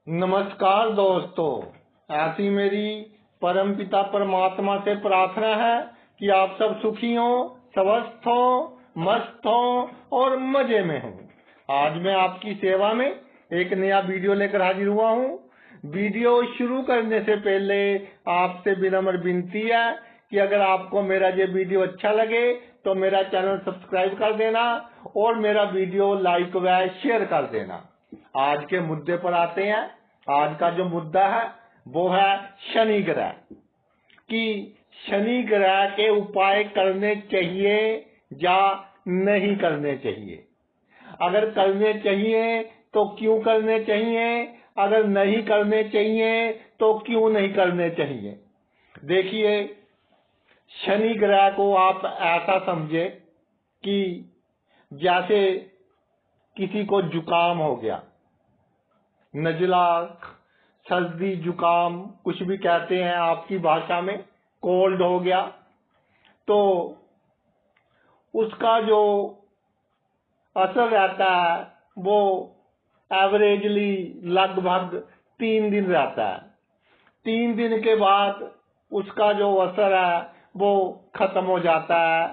नमस्कार दोस्तों, ऐसी मेरी परमपिता परमात्मा से प्रार्थना है कि आप सब सुखी हों, स्वस्थ हों, मस्त हों और मजे में हों। आज मैं आपकी सेवा में एक नया वीडियो लेकर हाजिर हुआ हूँ। वीडियो शुरू करने से पहले आपसे विनम्र विनती है कि अगर आपको मेरा ये वीडियो अच्छा लगे तो मेरा चैनल सब्सक्राइब कर देना और मेरा वीडियो लाइक व शेयर कर देना। आज के मुद्दे पर आते हैं। आज का जो मुद्दा है वो है शनि ग्रह कि शनि ग्रह के उपाय करने चाहिए या नहीं करने चाहिए। अगर करने चाहिए तो क्यों करने चाहिए, अगर नहीं करने चाहिए तो क्यों नहीं करने चाहिए। देखिए, शनि ग्रह को आप ऐसा समझे कि जैसे किसी को जुकाम हो गया, नजला, सर्दी, जुकाम, कुछ भी कहते हैं आपकी भाषा में, कोल्ड हो गया, तो उसका जो असर रहता है वो एवरेजली लगभग 3 दिन रहता है। 3 दिन के बाद उसका जो असर है वो खत्म हो जाता है,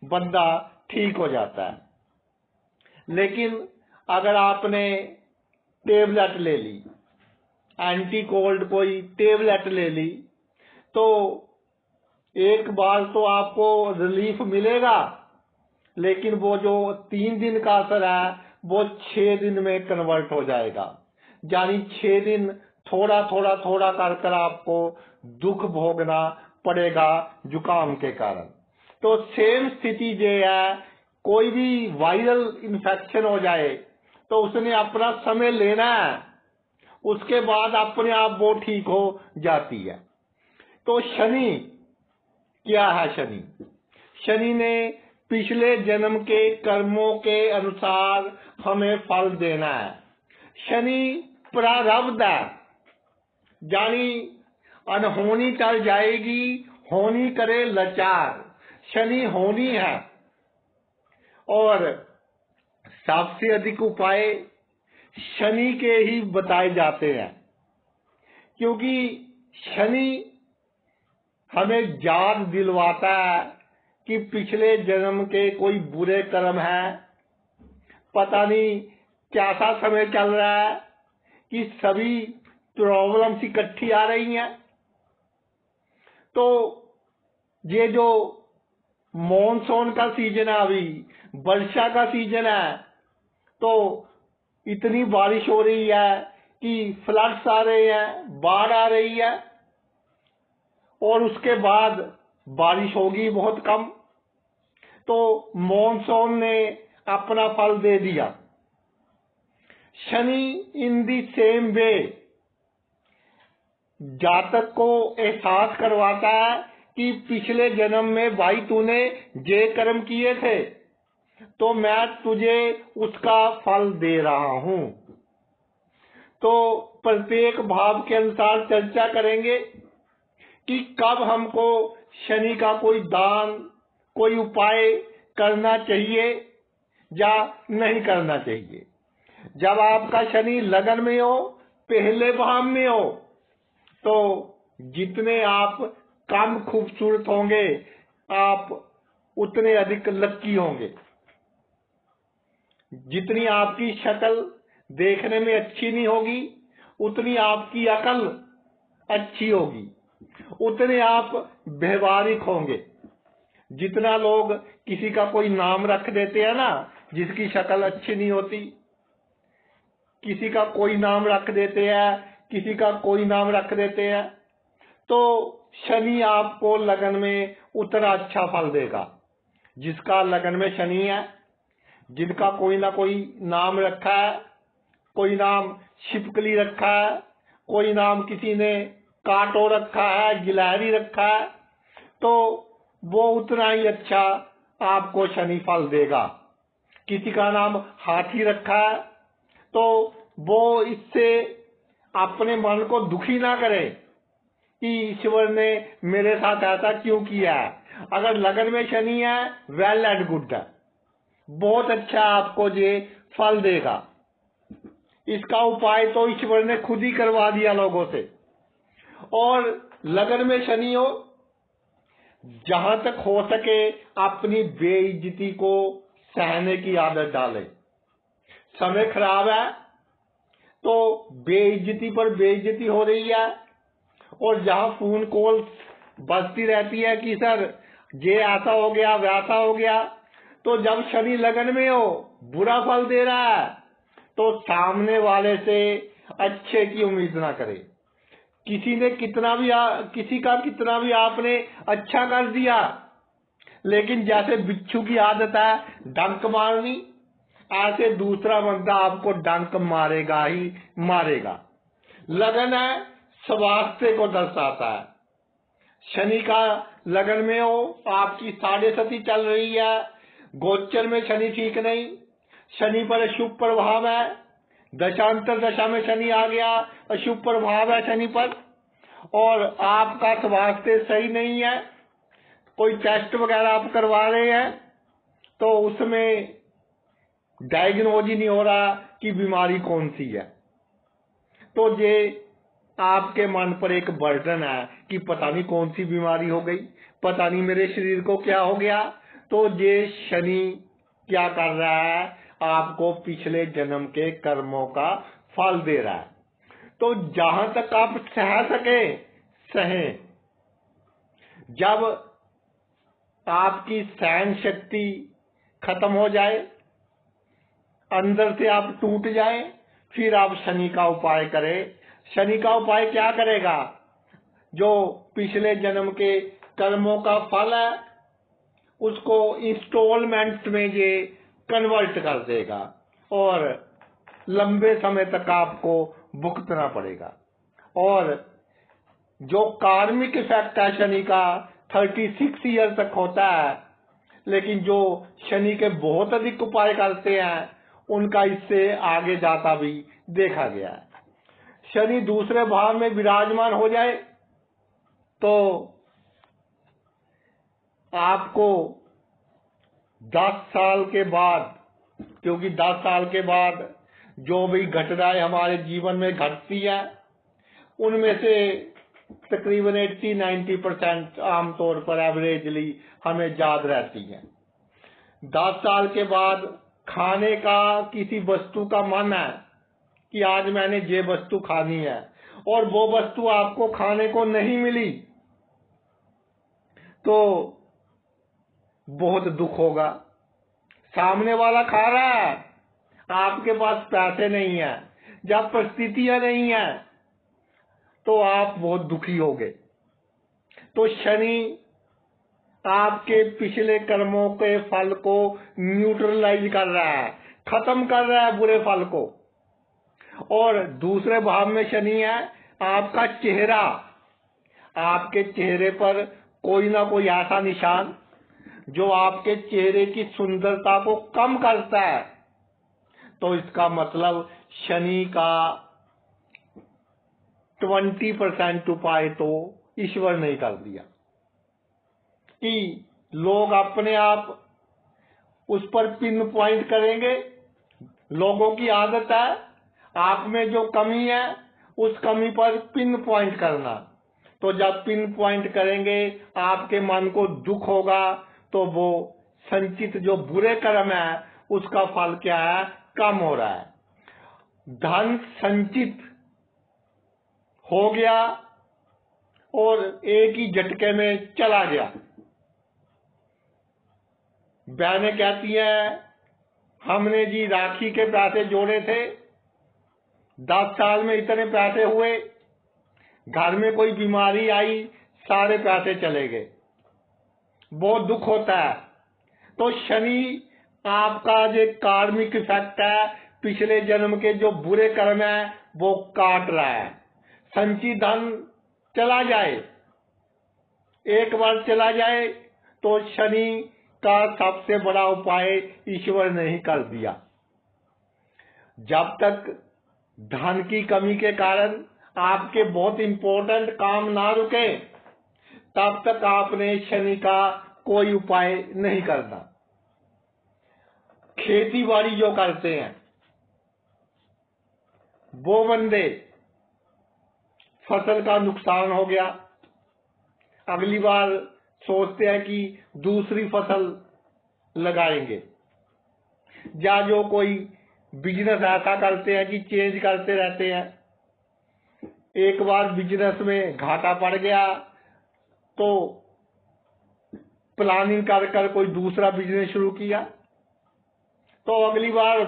बंदा ठीक हो जाता है। लेकिन अगर आपने टेबलेट ले ली, एंटी कोल्ड कोई टेबलेट ले ली, तो एक बार तो आपको रिलीफ मिलेगा, लेकिन वो जो 3 दिन का असर है वो 6 दिन में कन्वर्ट हो जाएगा। यानी 6 दिन थोड़ा थोड़ा थोड़ा कर आपको दुख भोगना पड़ेगा जुकाम के कारण। तो सेम स्थिति जो है, कोई भी वायरल इन्फेक्शन हो जाए तो उसने अपना समय लेना है, उसके बाद अपने आप वो ठीक हो जाती है। तो शनि क्या है? शनि ने पिछले जन्म के कर्मों के अनुसार हमें फल देना है। शनि प्रारब्ध है, यानी अनहोनी टल जाएगी, होनी करे लाचार। शनि होनी है और सबसे अधिक उपाय शनि के ही बताए जाते हैं, क्योंकि शनि हमें याद दिलवाता है कि पिछले जन्म के कोई बुरे कर्म हैं। पता नहीं कैसा समय चल रहा है कि सभी प्रॉब्लम्स इकट्ठी आ रही हैं। तो ये जो मॉनसून का सीजन है, अभी वर्षा का सीजन है, तो इतनी बारिश हो रही है कि फ्लड्स आ रहे हैं, बाढ़ आ रही है, और उसके बाद बारिश होगी बहुत कम। तो मॉनसून ने अपना फल दे दिया। शनि इन दी सेम वे जातक को एहसास करवाता है कि पिछले जन्म में भाई तूने ये कर्म किए थे, तो मैं तुझे उसका फल दे रहा हूं। तो प्रत्येक भाव के अनुसार चर्चा करेंगे कि कब हमको शनि का कोई दान, कोई उपाय करना चाहिए या नहीं करना चाहिए। जब आपका शनि लगन में हो, पहले भाव में हो, तो जितने आप कम खूबसूरत होंगे, आप उतने अधिक लक्की होंगे। जितनी आपकी शक्ल देखने में अच्छी नहीं होगी, उतनी आपकी अकल अच्छी होगी, उतने आप व्यवहारिक होंगे। जितना लोग किसी का कोई नाम रख देते हैं ना, जिसकी शक्ल अच्छी नहीं होती, किसी का कोई नाम रख देते हैं, किसी का कोई नाम रख देते हैं, तो शनि आपको लगन में उतना अच्छा फल देगा। जिसका लगन में शनि है, जिनका कोई ना कोई नाम रखा है, कोई नाम छिपकली रखा है, कोई नाम किसी ने कांटो रखा है, गिलहरी रखा है, तो वो उतना ही अच्छा आपको शनि फल देगा। किसी का नाम हाथी रखा है, तो वो इससे अपने मन को दुखी ना करे कि ईश्वर ने मेरे साथ ऐसा क्यों किया है। अगर लगन में शनि है, वेल एंड गुड है, बहुत अच्छा आपको ये फल देगा। इसका उपाय तो ईश्वर ने खुद ही करवा दिया लोगों से। और लगन में शनि हो, जहां तक हो सके अपनी बेइज्जती को सहने की आदत डाले। समय खराब है तो बेइज्जती पर बेइज्जती हो रही है, और जहां फोन कॉल बजती रहती है कि सर ये ऐसा हो गया वैसा हो गया, तो जब शनि लगन में हो, बुरा फल दे रहा है, तो सामने वाले से अच्छे की उम्मीद ना करे। किसी का कितना भी आपने अच्छा कर दिया, लेकिन जैसे बिच्छू की आदत है डंक मारनी, ऐसे दूसरा बंदा आपको डंक मारेगा ही मारेगा। लगन है स्वास्थ्य को दर्शाता है। शनि का लगन में हो, आपकी 6.5 चल रही है, गोचर में शनि ठीक नहीं, शनि पर अशुभ प्रभाव है, दशांतर दशा में शनि आ गया, अशुभ प्रभाव है शनि पर, और आपका स्वास्थ्य सही नहीं है, कोई टेस्ट वगैरह आप करवा रहे हैं तो उसमें डायग्नोज ही नहीं हो रहा कि बीमारी कौन सी है, तो ये आपके मन पर एक बर्डन है कि पता नहीं कौन सी बीमारी हो गई, पता नहीं मेरे शरीर को क्या हो गया। तो ये शनि क्या कर रहा है, आपको पिछले जन्म के कर्मों का फल दे रहा है। तो जहां तक आप सह सके सहें। जब आपकी सहन शक्ति खत्म हो जाए, अंदर से आप टूट जाए, फिर आप शनि का उपाय करें। शनि का उपाय क्या करेगा? जो पिछले जन्म के कर्मों का फल है उसको इंस्टॉलमेंट में ये कन्वर्ट कर देगा, और लंबे समय तक आपको भुगतना पड़ेगा। और जो कार्मिक इफेक्ट है शनि का 36 ईयर तक होता है, लेकिन जो शनि के बहुत अधिक उपाय करते हैं उनका इससे आगे जाता भी देखा गया है। शनि दूसरे भाव में विराजमान हो जाए तो आपको 10 साल के बाद, क्योंकि 10 साल के बाद जो भी घटनाएं हमारे जीवन में घटती है उनमें से तकरीबन 80-90% आमतौर पर एवरेजली हमें याद रहती है। 10 साल के बाद खाने का किसी वस्तु का मन है कि आज मैंने ये वस्तु खानी है, और वो वस्तु आपको खाने को नहीं मिली तो बहुत दुख होगा। सामने वाला खा रहा है, आपके पास पैसे नहीं है, जब परिस्थितियां नहीं है तो आप बहुत दुखी होगे। तो शनि आपके पिछले कर्मों के फल को न्यूट्रलाइज कर रहा है, खत्म कर रहा है बुरे फल को। और दूसरे भाव में शनि है आपका चेहरा, आपके चेहरे पर कोई ना कोई ऐसा निशान जो आपके चेहरे की सुंदरता को कम करता है, तो इसका मतलब शनि का 20% उपाय तो ईश्वर ने कर दिया कि लोग अपने आप उस पर पिन पॉइंट करेंगे। लोगों की आदत है आप में जो कमी है उस कमी पर पिन पॉइंट करना, तो जब पिन पॉइंट करेंगे आपके मन को दुख होगा, तो वो संचित जो बुरे कर्म है उसका फल क्या है, कम हो रहा है। धन संचित हो गया और एक ही झटके में चला गया। बहनें कहती हैं हमने जी राखी के पैसे जोड़े थे, 10 साल में इतने पैसे हुए, घर में कोई बीमारी आई, सारे पैसे चले गए, बहुत दुख होता है। तो शनि आपका जो कार्मिक इफेक्ट है, पिछले जन्म के जो बुरे कर्म है वो काट रहा है। संचित धन चला जाए, एक बार चला जाए तो शनि का सबसे बड़ा उपाय ईश्वर ने ही कर दिया। जब तक धन की कमी के कारण आपके बहुत इंपॉर्टेंट काम ना रुके, तब तक आपने शनि का कोई उपाय नहीं करना। खेती बाड़ी जो करते हैं, वो बंदे फसल का नुकसान हो गया, अगली बार सोचते हैं कि दूसरी फसल लगाएंगे, या जो कोई बिजनेस ऐसा करते हैं कि चेंज करते रहते हैं। एक बार बिजनेस में घाटा पड़ गया तो प्लानिंग कर कर कोई दूसरा बिजनेस शुरू किया, तो अगली बार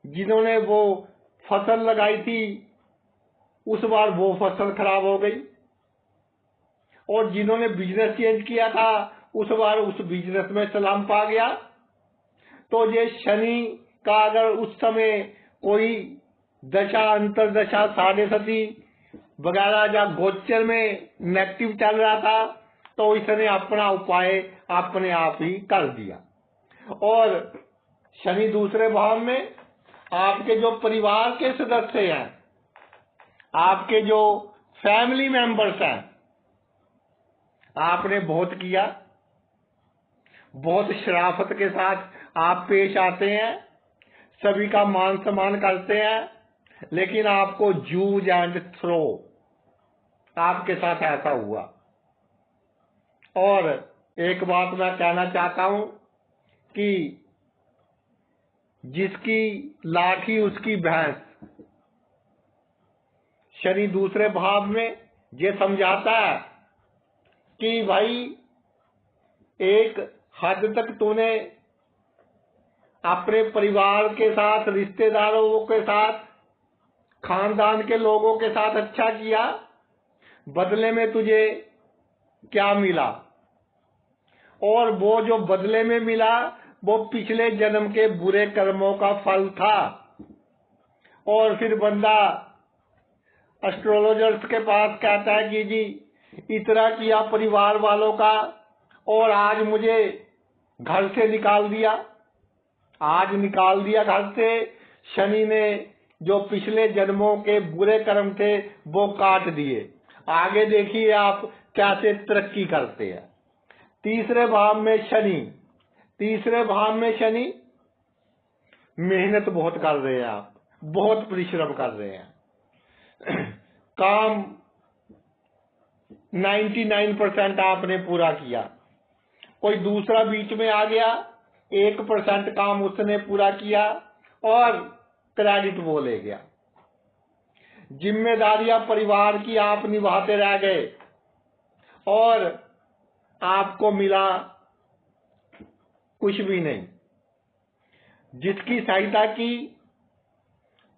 जिन्होंने वो फसल लगाई थी उस बार वो फसल खराब हो गई, और जिन्होंने बिजनेस चेंज किया था उस बार उस बिजनेस में स्लम्प आ गया। तो ये शनि का अगर उस समय कोई दशा, अंतरदशा, साढ़े सती वगैरह या गोचर में नेगेटिव चल रहा था तो इसने अपना उपाय अपने आप ही कर दिया। और शनि दूसरे भाव में आपके जो परिवार के सदस्य हैं, आपके जो फैमिली मेंबर्स हैं, आपने बहुत किया, बहुत शराफत के साथ आप पेश आते हैं, सभी का मान सम्मान करते हैं, लेकिन आपको यूज एंड थ्रो, आपके साथ ऐसा हुआ। और एक बात मैं कहना चाहता हूं कि जिसकी लाठी उसकी भैंस, शनि दूसरे भाव में ये समझाता है कि भाई एक हद तक तूने अपने परिवार के साथ, रिश्तेदारों के साथ, खानदान के लोगों के साथ अच्छा किया, बदले में तुझे क्या मिला? और वो जो बदले में मिला वो पिछले जन्म के बुरे कर्मों का फल था। और फिर बंदा एस्ट्रोलॉजर्स के पास कहता है कि जी इतना किया परिवार वालों का और आज मुझे घर से निकाल दिया, आज निकाल दिया घर से। शनि ने जो पिछले जन्मों के बुरे कर्म थे वो काट दिए। आगे देखिए आप कैसे तरक्की करते हैं। तीसरे भाव में शनि, तीसरे भाव में शनि, मेहनत बहुत कर रहे हैं आप, बहुत परिश्रम कर रहे हैं, काम 99% आपने पूरा किया, कोई दूसरा बीच में आ गया, 1% काम उसने पूरा किया और क्रेडिट वो ले गया। जिम्मेदारियां परिवार की आप निभाते रह गए और आपको मिला कुछ भी नहीं। जिसकी सहायता की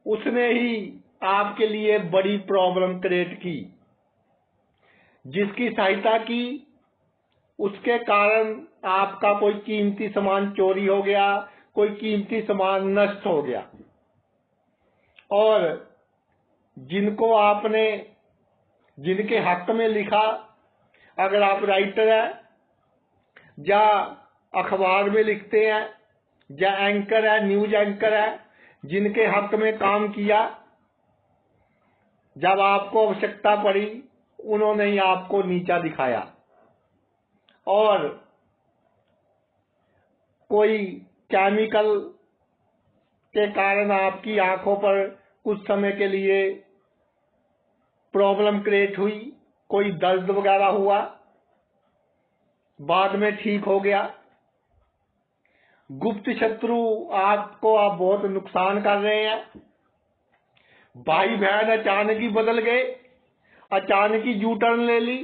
उसने ही आपके लिए बड़ी प्रॉब्लम क्रिएट की, जिसकी सहायता की उसके कारण आपका कोई कीमती सामान चोरी हो गया, कोई कीमती सामान नष्ट हो गया। और जिनको आपने, जिनके हक में लिखा, अगर आप राइटर हैं या अखबार में लिखते हैं या एंकर है, न्यूज एंकर है, जिनके हक में काम किया, जब आपको आवश्यकता पड़ी उन्होंने ही आपको नीचा दिखाया। और कोई केमिकल के कारण आपकी आंखों पर कुछ समय के लिए प्रॉब्लम क्रिएट हुई, कोई दर्द वगैरह हुआ, बाद में ठीक हो गया। गुप्त शत्रु आपको आप बहुत नुकसान कर रहे हैं। भाई बहन अचानक ही बदल गए, अचानक ही यू टर्न ले ली।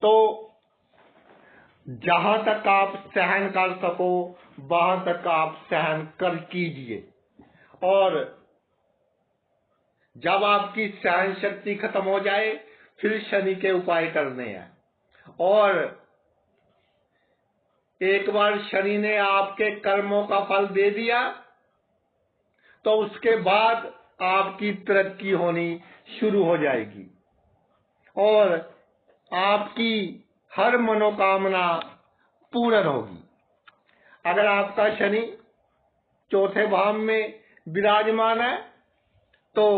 तो जहां तक आप सहन कर सको वहां तक आप सहन कर कीजिए। और जब आपकी सहन शक्ति खत्म हो जाए फिर शनि के उपाय करने हैं। और एक बार शनि ने आपके कर्मों का फल दे दिया तो उसके बाद आपकी तरक्की होनी शुरू हो जाएगी और आपकी हर मनोकामना पूर्ण होगी। अगर आपका शनि चौथे भाव में विराजमान है तो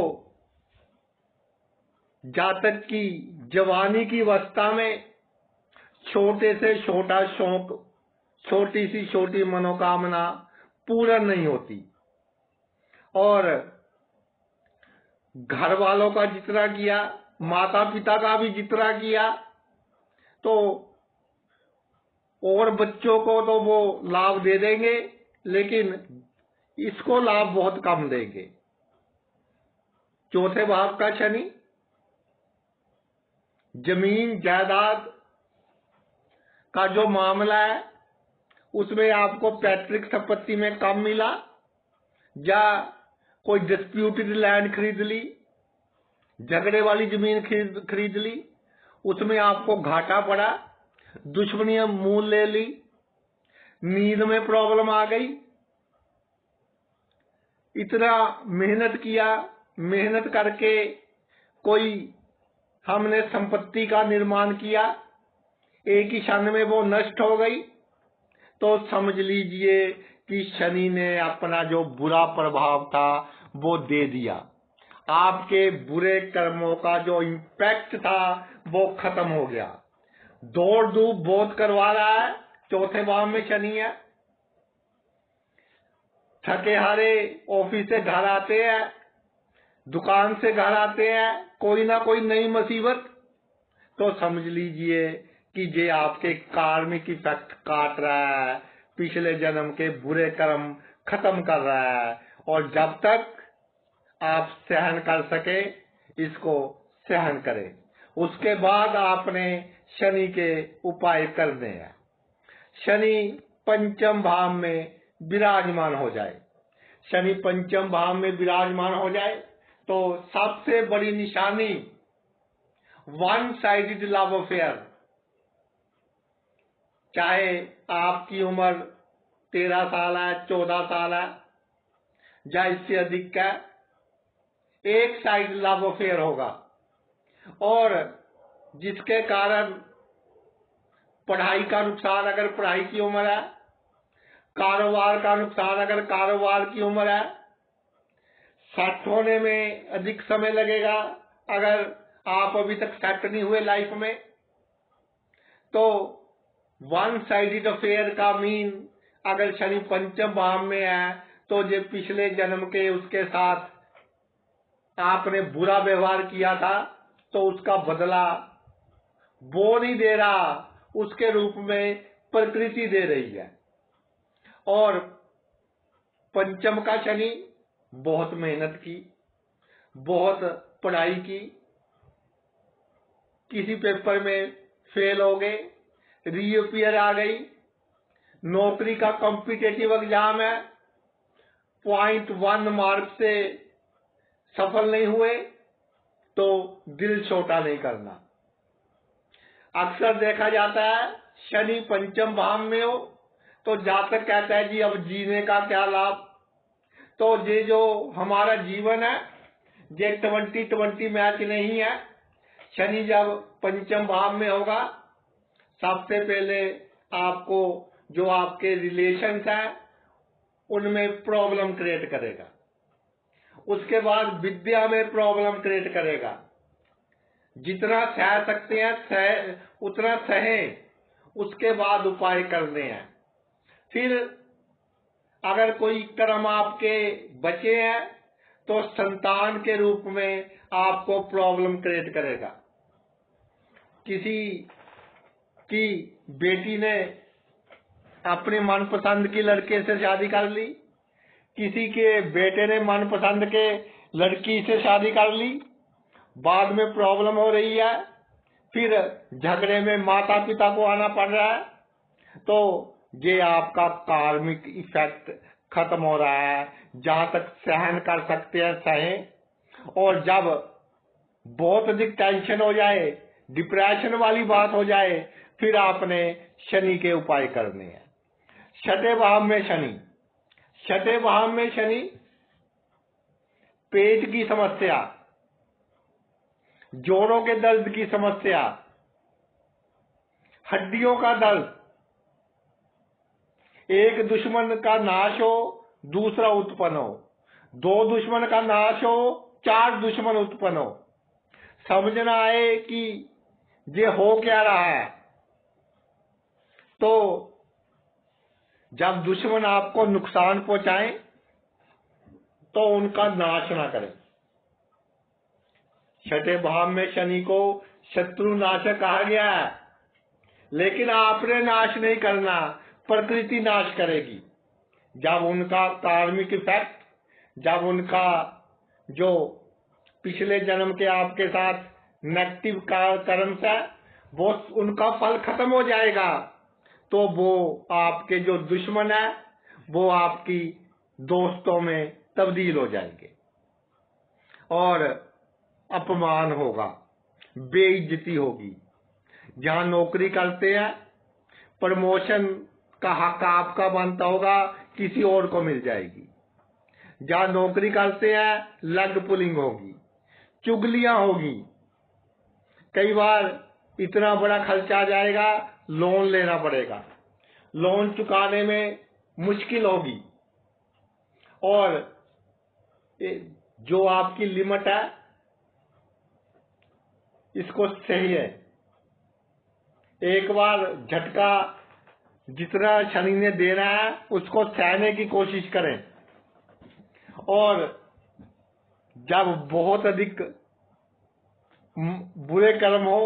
जातक की जवानी की अवस्था में छोटे से छोटा शौक, छोटी सी छोटी मनोकामना पूर्ण नहीं होती और घर वालों का जितना किया, माता पिता का भी जितना किया, तो और बच्चों को तो वो लाभ दे देंगे, लेकिन इसको लाभ बहुत कम देंगे। चौथे भाव का शनि जमीन जायदाद का जो मामला है उसमें आपको पैतृक संपत्ति में कम मिला, या कोई डिस्प्यूटेड लैंड खरीद ली, झगड़े वाली जमीन खरीद ली, उसमें आपको घाटा पड़ा, दुश्मनियां मूल ले ली, नींद में प्रॉब्लम आ गई। इतना मेहनत किया, मेहनत करके कोई हमने संपत्ति का निर्माण किया, एक ही क्षण में वो नष्ट हो गई, तो समझ लीजिए कि शनि ने अपना जो बुरा प्रभाव था वो दे दिया। आपके बुरे कर्मों का जो इम्पैक्ट था वो खत्म हो गया। दौड़ धूप बहुत करवा रहा है, चौथे भाव में शनि है। थके हारे ऑफिस से घर आते हैं, दुकान से घर आते हैं, कोई ना कोई नई मुसीबत, तो समझ लीजिए कि ये आपके कार्मिक इफेक्ट काट रहा है, पिछले जन्म के बुरे कर्म खत्म कर रहा है। और जब तक आप सहन कर सके इसको सहन करें। उसके बाद आपने शनि के उपाय करने हैं। शनि पंचम भाव में विराजमान हो जाए, शनि पंचम भाव में विराजमान हो जाए तो सबसे बड़ी निशानी वन साइडेड लव अफेयर। चाहे आपकी उम्र 13 साल है, 14 साल है, या इससे अधिक का, एक साइड लव अफेयर होगा, और जिसके कारण पढ़ाई का नुकसान अगर पढ़ाई की उम्र है, कारोबार का नुकसान अगर कारोबार की उम्र है, सेट होने में अधिक समय लगेगा अगर आप अभी तक सेट नहीं हुए लाइफ में। तो वन साइडेड अफेयर का मीन, अगर शनि पंचम भाव में है तो ये पिछले जन्म के उसके साथ आपने बुरा व्यवहार किया था, तो उसका बदला वो नहीं दे रहा, उसके रूप में प्रकृति दे रही है। और पंचम का शनि बहुत मेहनत की, बहुत पढ़ाई की, किसी पेपर में फेल हो गए, रीअपियर आ गई, नौकरी का कॉम्पिटिटिव एग्जाम है, 0.1 मार्क से सफल नहीं हुए, तो दिल छोटा नहीं करना। अक्सर देखा जाता है शनि पंचम भाव में हो तो जातक कहता है जी अब जीने का क्या लाभ। तो ये जो हमारा जीवन है ये 20-20 मैच नहीं है। शनि जब पंचम भाव में होगा, सबसे पहले आपको जो आपके रिलेशंस हैं उनमें प्रॉब्लम क्रिएट करेगा, उसके बाद विद्या में प्रॉब्लम क्रिएट करेगा। जितना सह सकते हैं उतना सहें, उसके बाद उपाय करने हैं। फिर अगर कोई कर्म आपके बचे हैं तो संतान के रूप में आपको प्रॉब्लम क्रिएट करेगा। किसी की बेटी ने अपने मनपसंद की लड़के से शादी कर ली, किसी के बेटे ने मनपसंद के लड़की से शादी कर ली, बाद में प्रॉब्लम हो रही है, फिर झगड़े में माता पिता को आना पड़ रहा है, तो ये आपका कार्मिक इफेक्ट खत्म हो रहा है। जहां तक सहन कर सकते हैं सहें, और जब बहुत अधिक टेंशन हो जाए, डिप्रेशन वाली बात हो जाए, फिर आपने शनि के उपाय करने हैं। छठे भाव में शनि, छठे भाव में शनि पेट की समस्या, जोड़ों के दर्द की समस्या, हड्डियों का दर्द, एक दुश्मन का नाश हो दूसरा उत्पन्न हो, 2 दुश्मन का नाश हो 4 दुश्मन उत्पन्न हो, समझना आए कि ये हो क्या रहा है। तो जब दुश्मन आपको नुकसान पहुंचाएं तो उनका नाश ना करें, छठे भाव में शनि को शत्रु नाशक कहा गया है, लेकिन आपने नाश नहीं करना, प्रकृति नाश करेगी। जब उनका कार्मिक इफेक्ट, जब उनका जो पिछले जन्म के आपके साथ नेगेटिव कर्म है वो उनका फल खत्म हो जाएगा, तो वो आपके जो दुश्मन है वो आपकी दोस्तों में तब्दील हो जाएंगे और अपमान होगा, बेइज्जती होगी। जहां नौकरी करते हैं प्रमोशन का हक आपका बनता होगा, किसी और को मिल जाएगी। जहां नौकरी करते हैं लेग पुलिंग होगी, चुगलियां होगी। कई बार इतना बड़ा खर्चा आ जाएगा, लोन लेना पड़ेगा, लोन चुकाने में मुश्किल होगी और जो आपकी लिमिट है इसको सही है। एक बार झटका जितना शनि ने देना है उसको सहने की कोशिश करें, और जब बहुत अधिक बुरे कर्म हो,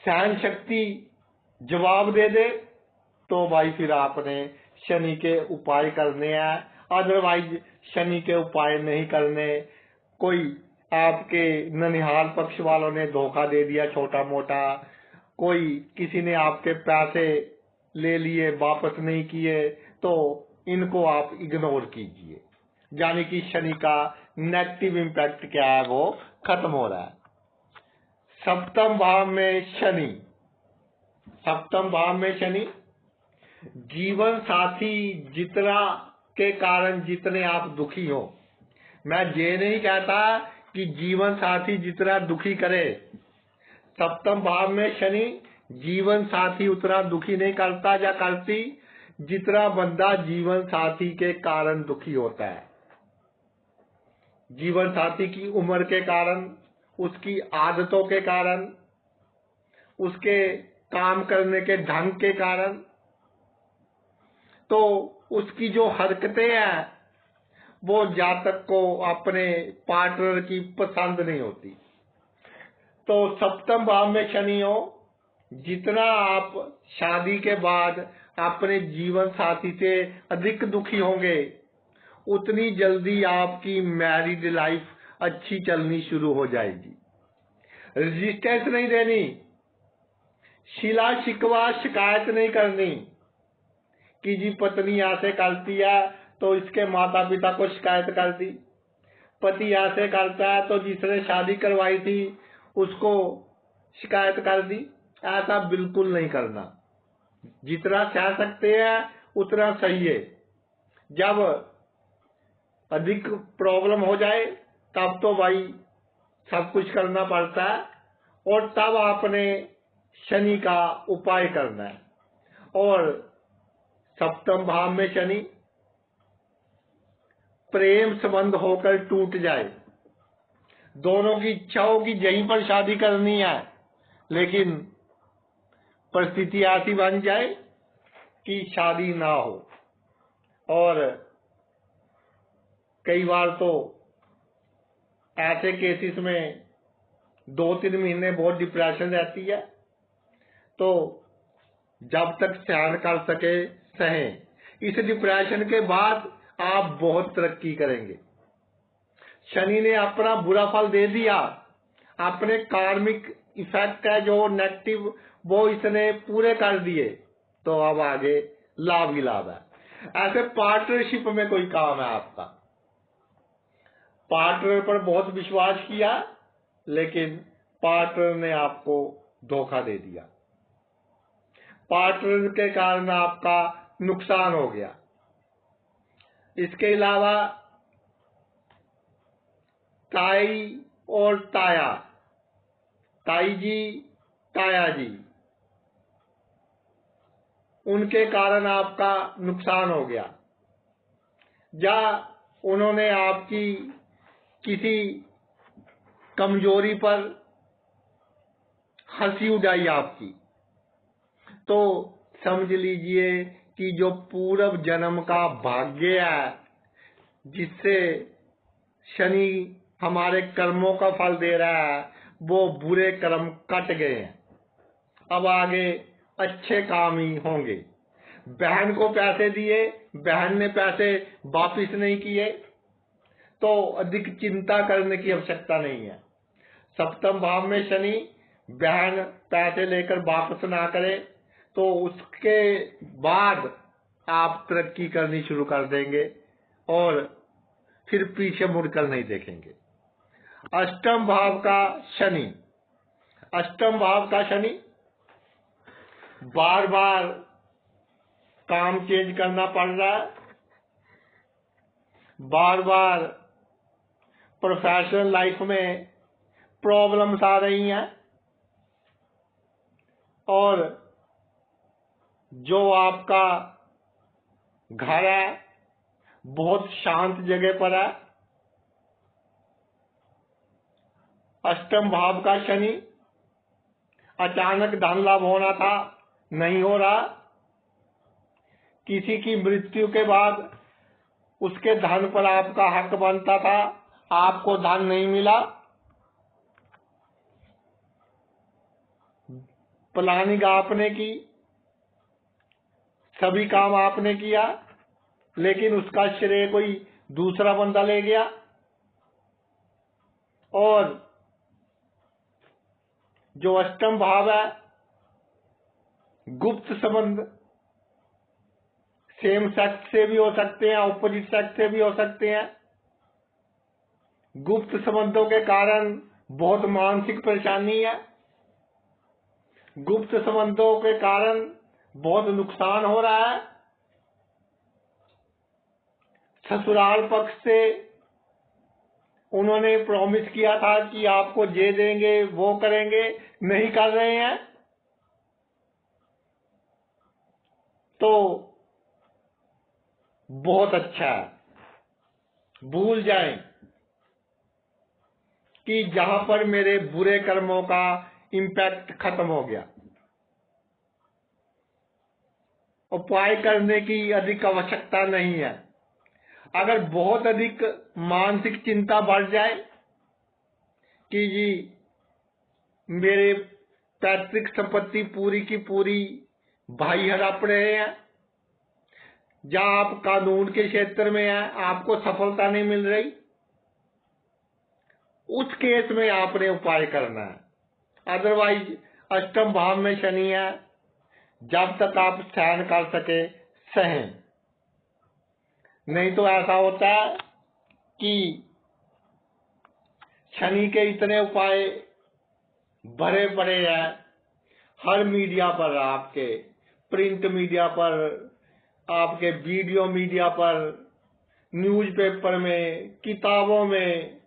सहन शक्ति जवाब दे दे, तो भाई फिर आपने शनि के उपाय करने हैं। अदरवाइज शनि के उपाय नहीं करने। कोई आपके ननिहाल पक्ष वालों ने धोखा दे दिया छोटा मोटा, कोई किसी ने आपके पैसे ले लिए वापस नहीं किए, तो इनको आप इग्नोर कीजिए। यानी कि शनि का नेगेटिव इम्पैक्ट क्या है वो खत्म हो रहा है। सप्तम भाव में शनि, सप्तम भाव में शनि जीवन साथी जितना के कारण जितने आप दुखी हो, मैं ये नहीं कहता कि जीवन साथी जितना दुखी करे। सप्तम भाव में शनि जीवन साथी उतना दुखी नहीं करता या करती जितना बंदा जीवन साथी के कारण दुखी होता है। जीवन साथी की उम्र के कारण, उसकी आदतों के कारण, उसके काम करने के ढंग के कारण, तो उसकी जो हरकतें हैं वो जातक को अपने पार्टनर की पसंद नहीं होती। तो सप्तम भाव में शनि हो, जितना आप शादी के बाद अपने जीवन साथी से अधिक दुखी होंगे, उतनी जल्दी आपकी मैरिड लाइफ अच्छी चलनी शुरू हो जाएगी। रेजिस्टेंस नहीं देनी, शिला शिकवा शिकायत नहीं करनी कि जी पत्नी ऐसे करती है तो इसके माता पिता को शिकायत कर दी, पति ऐसे करता है तो जिसने शादी करवाई थी उसको शिकायत कर दी। ऐसा बिल्कुल नहीं करना। जितना सह सकते हैं उतना सही है। जब अधिक प्रॉब्लम हो जाए तब तो भाई सब कुछ करना पड़ता है, और तब आपने शनि का उपाय करना है। और सप्तम भाव में शनि प्रेम संबंध होकर टूट जाए, दोनों की इच्छा हो कि यहीं पर शादी करनी है, लेकिन परिस्थिति ऐसी बन जाए कि शादी ना हो। और कई बार तो ऐसे केसेस में 2-3 महीने बहुत डिप्रेशन रहती है, तो जब तक सहन कर सके सहें। इस डिप्रेशन के बाद आप बहुत तरक्की करेंगे। शनि ने अपना बुरा फल दे दिया, अपने कार्मिक इफेक्ट है जो नेगेटिव वो इसने पूरे कर दिए, तो अब आगे लाभ ही लाभ है। ऐसे पार्टनरशिप में कोई काम है आपका, पार्टनर पर बहुत विश्वास किया लेकिन पार्टनर ने आपको धोखा दे दिया, पार्टनर के कारण आपका नुकसान हो गया। इसके अलावा ताई और ताया, ताई जी ताया जी, उनके कारण आपका नुकसान हो गया, या उन्होंने आपकी किसी कमजोरी पर हंसी उड़ाई आपकी, तो समझ लीजिए कि जो पूर्व जन्म का भाग्य है जिससे शनि हमारे कर्मों का फल दे रहा है, वो बुरे कर्म कट गए हैं, अब आगे अच्छे काम ही होंगे। बहन को पैसे दिए, बहन ने पैसे वापिस नहीं किए, तो अधिक चिंता करने की आवश्यकता नहीं है। सप्तम भाव में शनि, बहन पैसे लेकर वापस ना करे तो उसके बाद आप तरक्की करनी शुरू कर देंगे और फिर पीछे मुड़कर नहीं देखेंगे। अष्टम भाव का शनि, अष्टम भाव का शनि बार बार काम चेंज करना पड़ रहा है, बार बार प्रोफेशनल लाइफ में प्रॉब्लम्स आ रही हैं, और जो आपका घर है बहुत शांत जगह पर है। अष्टम भाव का शनि, अचानक धन लाभ होना था, नहीं हो रहा। किसी की मृत्यु के बाद उसके धन पर आपका हक बनता था, आपको धन नहीं मिला। प्लानिंग आपने की, सभी काम आपने किया, लेकिन उसका श्रेय कोई दूसरा बंदा ले गया। और जो अष्टम भाव है, गुप्त संबंध, सेम सेक्स से भी हो सकते हैं, ऑपोजिट सेक्स से भी हो सकते हैं। गुप्त संबंधों के कारण बहुत मानसिक परेशानी है, गुप्त संबंधों के कारण बहुत नुकसान हो रहा है। ससुराल पक्ष से उन्होंने प्रॉमिस किया था कि आपको ये देंगे, वो करेंगे, नहीं कर रहे हैं, तो बहुत अच्छा है। भूल जाएं कि जहां पर मेरे बुरे कर्मों का इम्पैक्ट खत्म हो गया। उपाय करने की अधिक आवश्यकता नहीं है। अगर बहुत अधिक मानसिक चिंता बढ़ जाए कि जी मेरे पैतृक संपत्ति पूरी की पूरी भाई हड़प रहे हैं, जहां आप कानून के क्षेत्र में हैं, आपको सफलता नहीं मिल रही, उस केस में आपने उपाय करना है। अदरवाइज अष्टम भाव में शनि है, जब तक आप सहन कर सके सहें। नहीं तो ऐसा होता है कि शनि के इतने उपाय भरे पड़े हैं हर मीडिया पर, आपके प्रिंट मीडिया पर, आपके वीडियो मीडिया पर, न्यूज़पेपर में, किताबों में,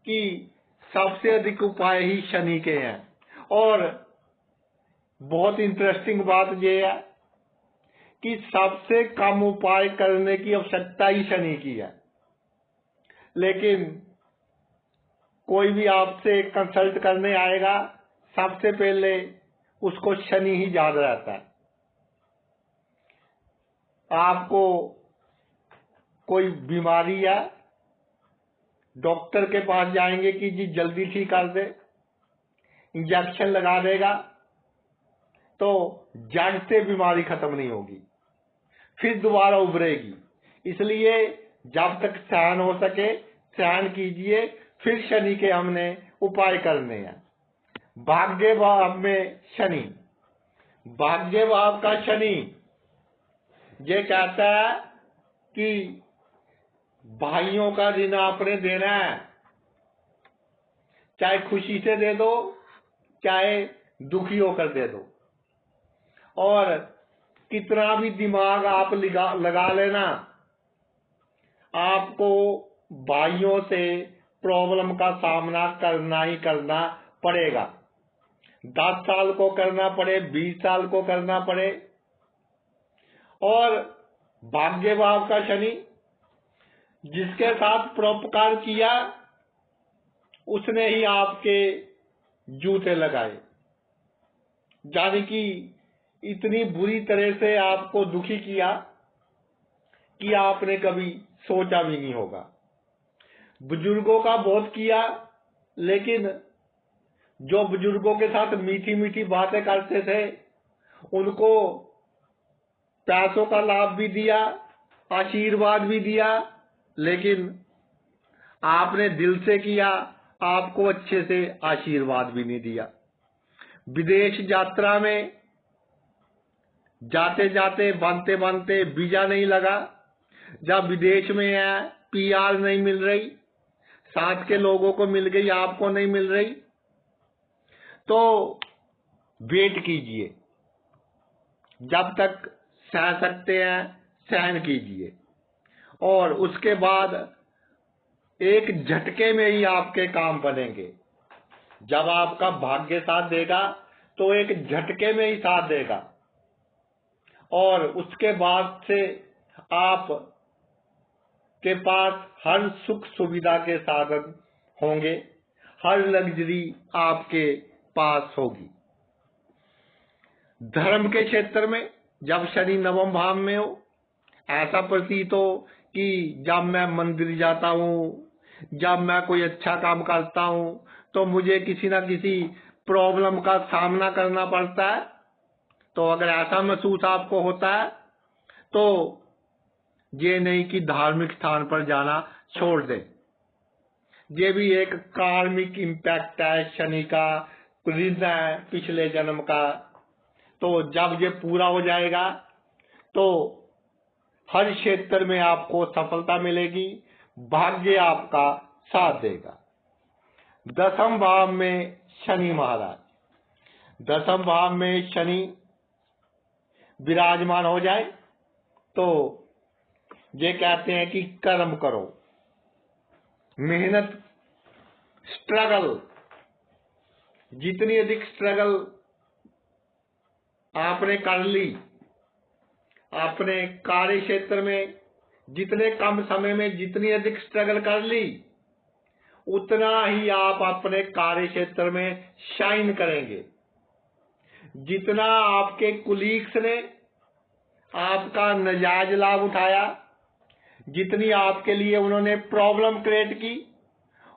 कि सबसे अधिक उपाय ही शनि के हैं। और बहुत इंटरेस्टिंग बात यह है कि सबसे कम उपाय करने की आवश्यकता ही शनि की है, लेकिन कोई भी आपसे कंसल्ट करने आएगा, सबसे पहले उसको शनि ही याद रहता है। आपको कोई बीमारी है, डॉक्टर के पास जाएंगे कि जी जल्दी ठीक कर दे, इंजेक्शन लगा देगा, तो जड़ से बीमारी खत्म नहीं होगी, फिर दोबारा उभरेगी। इसलिए जब तक सहन हो सके सहन कीजिए, फिर शनि के हमने उपाय करने हैं। भाग्य भाव में शनि, भाग्य भाव का शनि ये कहता है कि भाइयों का ऋण आपने देना है, चाहे खुशी से दे दो, चाहे दुखी होकर दे दो। और कितना भी दिमाग आप लगा लेना, आपको भाइयों से प्रॉब्लम का सामना करना ही करना पड़ेगा। 10 साल को करना पड़े, 20 साल को करना पड़े। और भाग्य भाव का शनि, जिसके साथ परोपकार किया उसने ही आपके जूते लगाए, यानी कि इतनी बुरी तरह से आपको दुखी किया कि आपने कभी सोचा भी नहीं होगा। बुजुर्गों का बहुत किया, लेकिन जो बुजुर्गों के साथ मीठी मीठी बातें करते थे उनको पैसों का लाभ भी दिया, आशीर्वाद भी दिया, लेकिन आपने दिल से किया, आपको अच्छे से आशीर्वाद भी नहीं दिया। विदेश यात्रा में जाते जाते बनते बनते वीजा नहीं लगा, जब विदेश में है पीआर नहीं मिल रही, साथ के लोगों को मिल गई, आपको नहीं मिल रही, तो वेट कीजिए, जब तक सह सकते हैं सहन कीजिए, और उसके बाद एक झटके में ही आपके काम बनेंगे। जब आपका भाग्य साथ देगा तो एक झटके में ही साथ देगा, और उसके बाद से आप के पास हर सुख सुविधा के साधन होंगे, हर लग्जरी आपके पास होगी। धर्म के क्षेत्र में जब शनि नवम भाव में हो, ऐसा प्रतीत हो कि जब मैं मंदिर जाता हूँ, जब मैं कोई अच्छा काम करता हूँ, तो मुझे किसी ना किसी प्रॉब्लम का सामना करना पड़ता है। तो अगर ऐसा महसूस आपको होता है तो ये नहीं कि धार्मिक स्थान पर जाना छोड़ दें, ये भी एक कार्मिक इम्पैक्ट है, शनि का ऋण है पिछले जन्म का। तो जब ये पूरा हो जाएगा तो हर क्षेत्र में आपको सफलता मिलेगी, भाग्य आपका साथ देगा। दसम भाव में शनि महाराज, दसम भाव में शनि विराजमान हो जाए तो ये कहते हैं कि कर्म करो, मेहनत, स्ट्रगल, जितनी अधिक स्ट्रगल आपने कर ली, अपने कार्य क्षेत्र में जितने कम समय में जितनी अधिक स्ट्रगल कर ली, उतना ही आप अपने कार्य क्षेत्र में शाइन करेंगे। जितना आपके कुलीग्स ने आपका नाजायज लाभ उठाया, जितनी आपके लिए उन्होंने प्रॉब्लम क्रिएट की,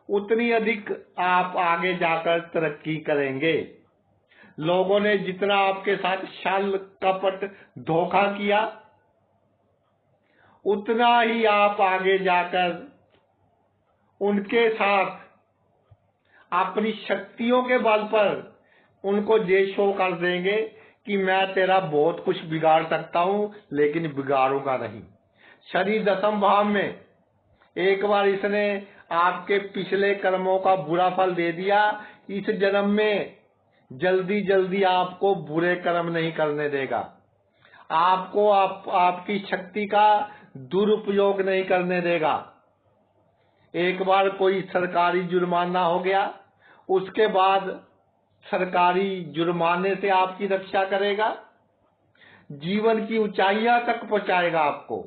उतनी अधिक आप आगे जाकर तरक्की करेंगे। लोगों ने जितना आपके साथ छल कपट धोखा किया, उतना ही आप आगे जाकर उनके साथ अपनी शक्तियों के बल पर उनको ये शो कर देंगे कि मैं तेरा बहुत कुछ बिगाड़ सकता हूं, लेकिन बिगाड़ूंगा नहीं। शनि दसम भाव में, एक बार इसने आपके पिछले कर्मों का बुरा फल दे दिया, इस जन्म में जल्दी जल्दी आपको बुरे कर्म नहीं करने देगा, आपको आपकी शक्ति का दुरुपयोग नहीं करने देगा। एक बार कोई सरकारी जुर्माना हो गया, उसके बाद सरकारी जुर्माने से आपकी रक्षा करेगा, जीवन की ऊंचाइयां तक पहुंचाएगा आपको।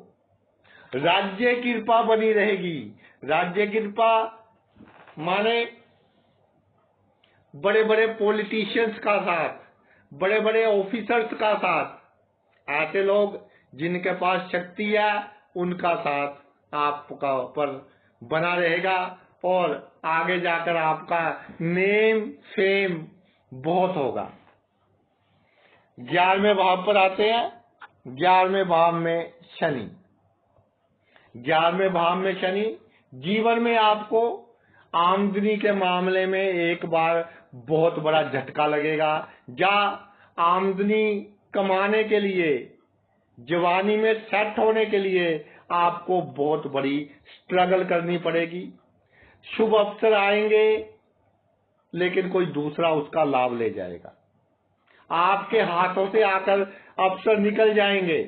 राज्य कृपा बनी रहेगी। राज्य कृपा माने बड़े बड़े पॉलिटिशियंस का साथ, बड़े बड़े ऑफिसर्स का साथ, ऐसे लोग जिनके पास शक्ति है उनका साथ आपका पर बना रहेगा, और आगे जाकर आपका नेम फेम बहुत होगा। 11वें भाव पर आते हैं। 11वें भाव में शनि, 11वें भाव में शनि जीवन में आपको आमदनी के मामले में एक बार बहुत बड़ा झटका लगेगा। आमदनी कमाने के लिए, जवानी में सेट होने के लिए आपको बहुत बड़ी स्ट्रगल करनी पड़ेगी। शुभ अवसर आएंगे, लेकिन कोई दूसरा उसका लाभ ले जाएगा। आपके हाथों से आकर अवसर निकल जाएंगे,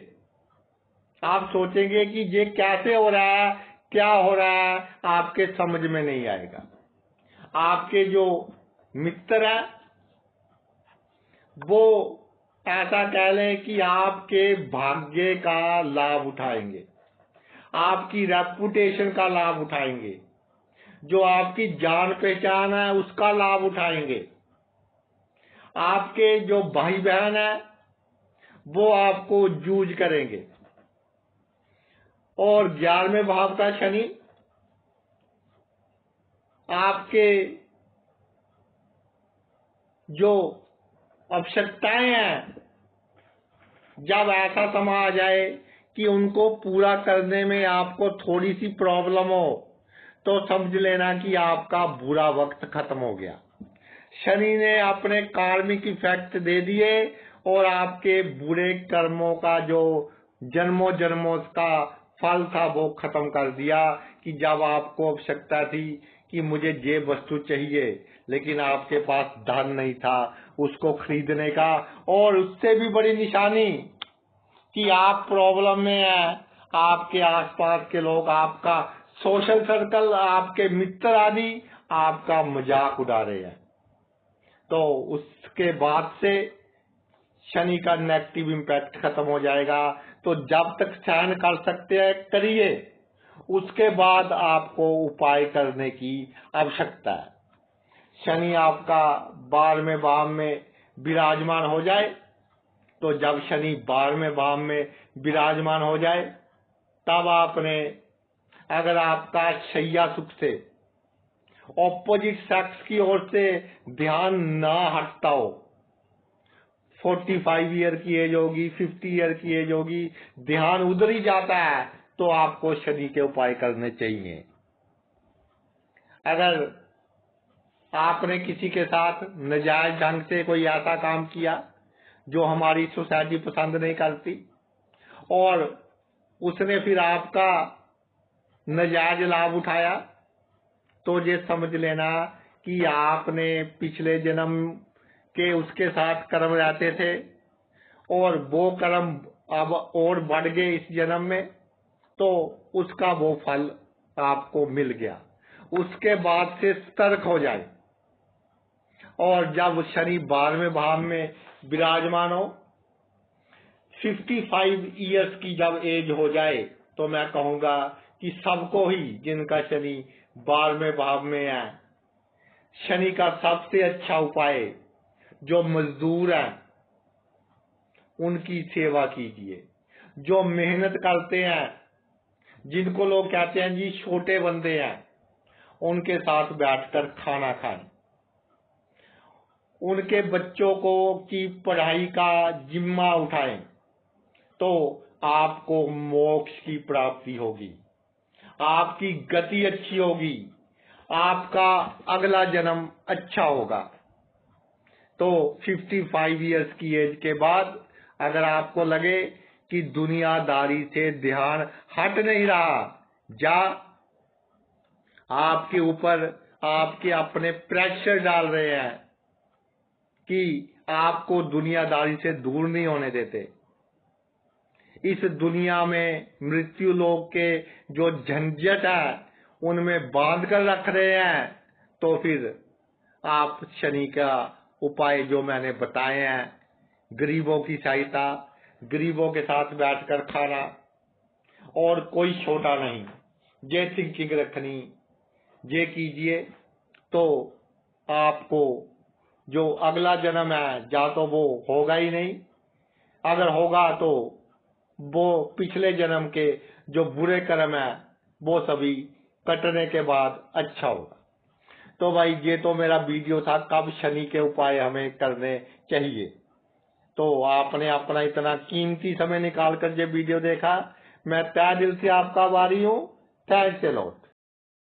आप सोचेंगे कि ये कैसे हो रहा है, क्या हो रहा है, आपके समझ में नहीं आएगा। आपके जो मित्र है वो ऐसा कह लें कि आपके भाग्य का लाभ उठाएंगे, आपकी रेपुटेशन का लाभ उठाएंगे, जो आपकी जान पहचान है उसका लाभ उठाएंगे। आपके जो भाई बहन है वो आपको जूझ करेंगे। और 11वें भाव का शनि आपके जो आवश्यकताएं हैं, जब ऐसा समय आ जाए कि उनको पूरा करने में आपको थोड़ी सी प्रॉब्लम हो, तो समझ लेना कि आपका बुरा वक्त खत्म हो गया। शनि ने अपने कार्मिक इफेक्ट दे दिए और आपके बुरे कर्मों का जो जन्मों जन्मों का फल था वो खत्म कर दिया। कि जब आपको आवश्यकता थी कि मुझे ये वस्तु चाहिए, लेकिन आपके पास धन नहीं था उसको खरीदने का, और उससे भी बड़ी निशानी कि आप प्रॉब्लम में हैं, आपके आसपास के लोग, आपका सोशल सर्कल, आपके मित्र आदि आपका मजाक उड़ा रहे हैं, तो उसके बाद से शनि का नेगेटिव इम्पैक्ट खत्म हो जाएगा। तो जब तक सहन कर सकते हैं करिए, उसके बाद आपको उपाय करने की आवश्यकता है। शनि आपका 12वें भाव में विराजमान हो जाए, तो जब शनि 12वें भाव में विराजमान हो जाए, तब आपने, अगर आपका शैया सुख से ऑपोजिट सेक्स की ओर से ध्यान ना हटता हो, 45 ईयर की एज होगी, 50 ईयर की एज होगी, ध्यान उधर ही जाता है, तो आपको शनि के उपाय करने चाहिए। अगर आपने किसी के साथ नाजायज ढंग से कोई ऐसा काम किया जो हमारी सोसाइटी पसंद नहीं करती, और उसने फिर आपका नाजायज लाभ उठाया, तो ये समझ लेना कि आपने पिछले जन्म के उसके साथ कर्म रहते थे, और वो कर्म अब और बढ़ गए इस जन्म में, तो उसका वो फल आपको मिल गया। उसके बाद से सतर्क हो जाए, और जब शनि 12वें भाव में विराजमान हो, 55 ईयर्स की जब एज हो जाए, तो मैं कहूंगा कि सबको ही, जिनका शनि 12वें भाव में है, शनि का सबसे अच्छा उपाय, जो मजदूर हैं उनकी सेवा कीजिए। जो मेहनत करते हैं, जिनको लोग कहते हैं जी छोटे बंदे हैं, उनके साथ बैठकर खाना खाएं। उनके बच्चों को की पढ़ाई का जिम्मा उठाएं, तो आपको मोक्ष की प्राप्ति होगी, आपकी गति अच्छी होगी, आपका अगला जन्म अच्छा होगा। तो 55 ईयर्स की एज के बाद अगर आपको लगे कि दुनियादारी से ध्यान हट नहीं रहा, या आपके ऊपर आपके अपने प्रेशर डाल रहे हैं कि आपको दुनियादारी से दूर नहीं होने देते, इस दुनिया में मृत्यु लोक के जो झंझट है उनमें बांध कर रख रहे हैं, तो फिर आप शनि का उपाय जो मैंने बताए हैं, गरीबों की सहायता, गरीबों के साथ बैठकर खाना, और कोई छोटा नहीं, ये थिंकिंग रखनी, ये कीजिए, तो आपको जो अगला जन्म है, या तो वो होगा ही नहीं, अगर होगा तो वो पिछले जन्म के जो बुरे कर्म है वो सभी कटने के बाद अच्छा होगा। तो भाई ये तो मेरा वीडियो था, कब शनि के उपाय हमें करने चाहिए। तो आपने अपना इतना कीमती समय निकाल कर ये वीडियो देखा, मैं तहे दिल से आपका आभारी हूँ। Thanks a lot.